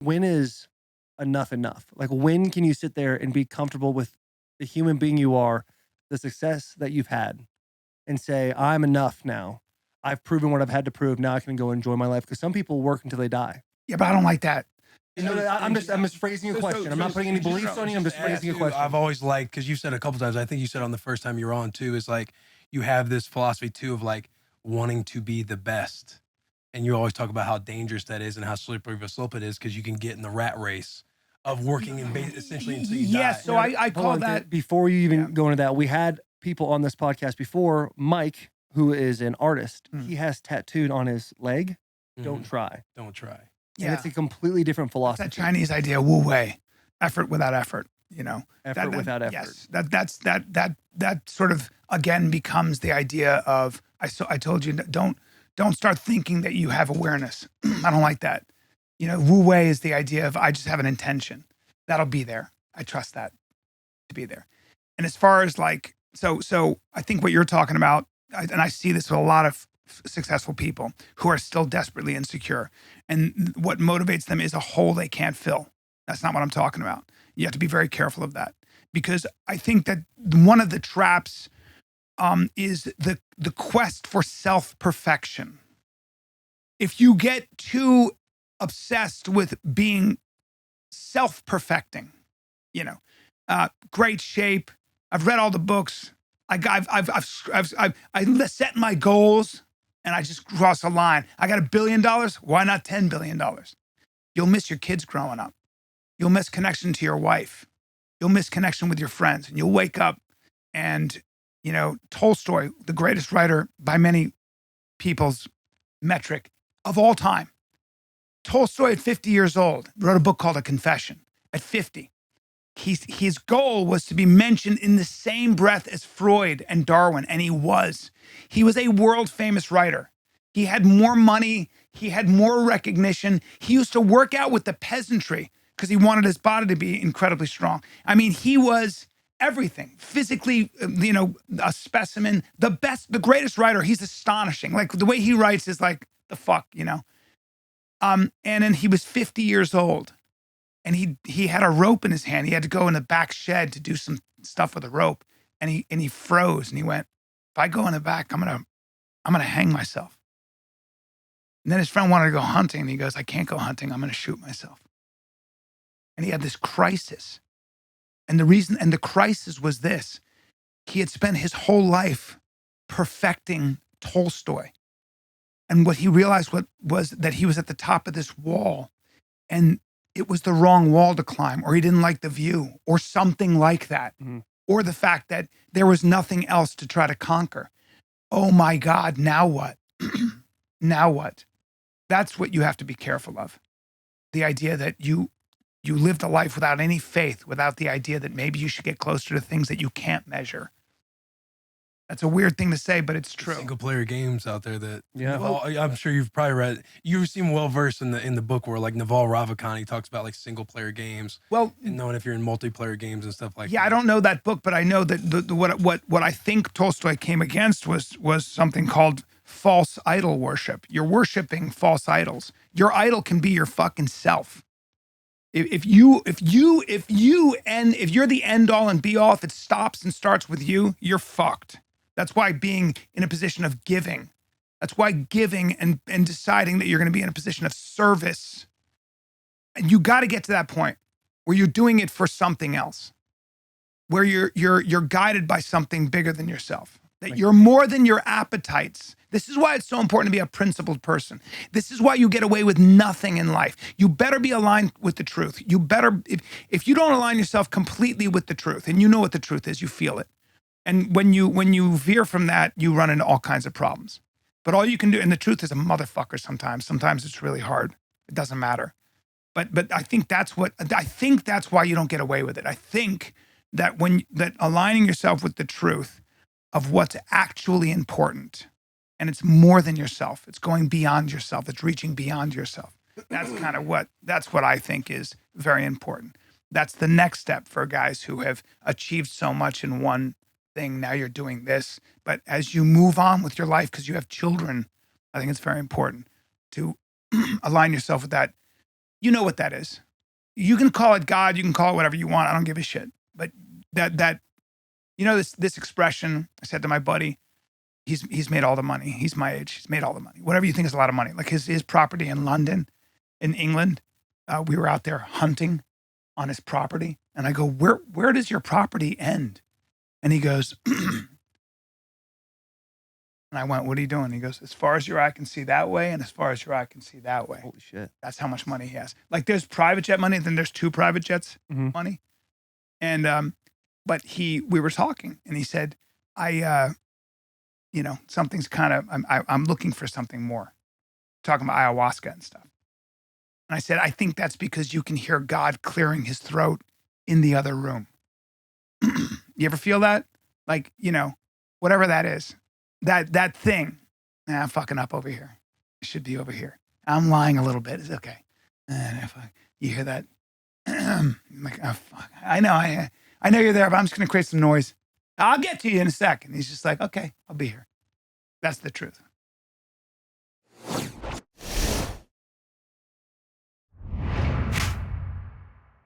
when is enough enough? Like, when can you sit there and be comfortable with the human being you are, the success that you've had, and say, I'm enough now. I've proven what I've had to prove. Now I can go enjoy my life. Because some people work until they die. Yeah, but I don't like that. No, I'm just phrasing your question. I'm not putting any beliefs on you. I'm just phrasing your question. I've always liked, because you said a couple times, I think you said on the first time you were on too, is like you have this philosophy too of like wanting to be the best. And you always talk about how dangerous that is and how slippery of a slope it is, because you can get in the rat race of working in essentially until you die. Yes, so I call that. Before you even go into that, we had people on this podcast before. Mike, who is an artist, he has tattooed on his leg, don't try. Don't try. And it's a completely different philosophy. That Chinese idea, Wu Wei, effort without effort, you know. Effort without effort. Yes, that sort of, again, becomes the idea of, I told you, don't start thinking that you have awareness. I don't like that. You know, Wu Wei is the idea of, I just have an intention. That'll be there. I trust that to be there. And as far as like, so I think what you're talking about, and I see this with a lot of successful people who are still desperately insecure. And what motivates them is a hole they can't fill. That's not what I'm talking about. You have to be very careful of that, because I think that one of the traps is the quest for self-perfection. If you get too obsessed with being self-perfecting, you know, great shape. I've read all the books. I set my goals and I just cross a line. I got $1 billion. Why not $10 billion? You'll miss your kids growing up. You'll miss connection to your wife. You'll miss connection with your friends, and you'll wake up and, you know, Tolstoy, the greatest writer by many people's metric of all time. Tolstoy at 50 years old wrote a book called A Confession at 50. His goal was to be mentioned in the same breath as Freud and Darwin, and he was. He was a world famous writer. He had more money. He had more recognition. He used to work out with the peasantry because he wanted his body to be incredibly strong. I mean, he was everything. Physically, you know, a specimen, the best, the greatest writer. He's astonishing. Like, the way he writes is like, the fuck, you know? And then he was 50 years old. And he had a rope in his hand. He had to go in the back shed to do some stuff with a rope. And he froze, and he went, if I go in the back, I'm gonna hang myself. And then his friend wanted to go hunting, and he goes, I can't go hunting. I'm gonna shoot myself. And he had this crisis. And the crisis was this: he had spent his whole life perfecting Tolstoy. And what he realized was that he was at the top of this wall, and it was the wrong wall to climb, or he didn't like the view, or something like that. Or the fact that there was nothing else to try to conquer. Oh my God, now what? Now what? That's what you have to be careful of. The idea that you lived a life without any faith, without the idea that maybe you should get closer to things that you can't measure. That's a weird thing to say, but it's true. Single player games out there that, well, I'm sure you've probably read. You seem well versed in the book where like Naval Ravikant, he talks about like single player games. Well, and knowing if you're in multiplayer games and stuff like that. Yeah, I don't know that book, but I know that what I think Tolstoy came against was something called false idol worship. You're worshiping false idols. Your idol can be your fucking self. If you're the end all and be all, if it stops and starts with you, you're fucked. That's why being in a position of giving, that's why giving and deciding that you're going to be in a position of service, and you got to get to that point where you're doing it for something else, where you're guided by something bigger than yourself, that you're more than your appetites. This is why it's so important to be a principled person. This is why you get away with nothing in life. You better be aligned with the truth. You better, if you don't align yourself completely with the truth, and you know what the truth is, you feel it. And when you veer from that, you run into all kinds of problems. But all you can do, and the truth is a motherfucker sometimes. Sometimes it's really hard. It doesn't matter. But I think that's why you don't get away with it. I think that that aligning yourself with the truth of what's actually important, and it's more than yourself. It's going beyond yourself. It's reaching beyond yourself. That's what I think is very important. That's the next step for guys who have achieved so much in one thing. Now you're doing this. But as you move on with your life, because you have children, I think it's very important to align yourself with that You know what that is. You can call it God, you can call it whatever you want. I don't give a shit. But that you know this expression, I said to my buddy, he's made all the money. He's my age. He's made all the money. Whatever you think is a lot of money. Like his property in London, in England, we were out there hunting on his property. And I go, where does your property end? And he goes, and I went, what are you doing? He goes, as far as your eye can see that way, and as far as your eye can see that way. Holy shit. That's how much money he has. Like there's private jet money, then there's 2 private jets money. And but we were talking, and he said, something's kind of I'm looking for something more. Talking about ayahuasca and stuff. And I said, I think that's because you can hear God clearing his throat in the other room. You ever feel that? Like, whatever that is. That thing. Nah, I'm fucking up over here. It should be over here. I'm lying a little bit. It's okay. And if you hear that, I'm like, oh fuck. I know you're there, but I'm just gonna create some noise. I'll get to you in a second. He's just like, okay, I'll be here. That's the truth.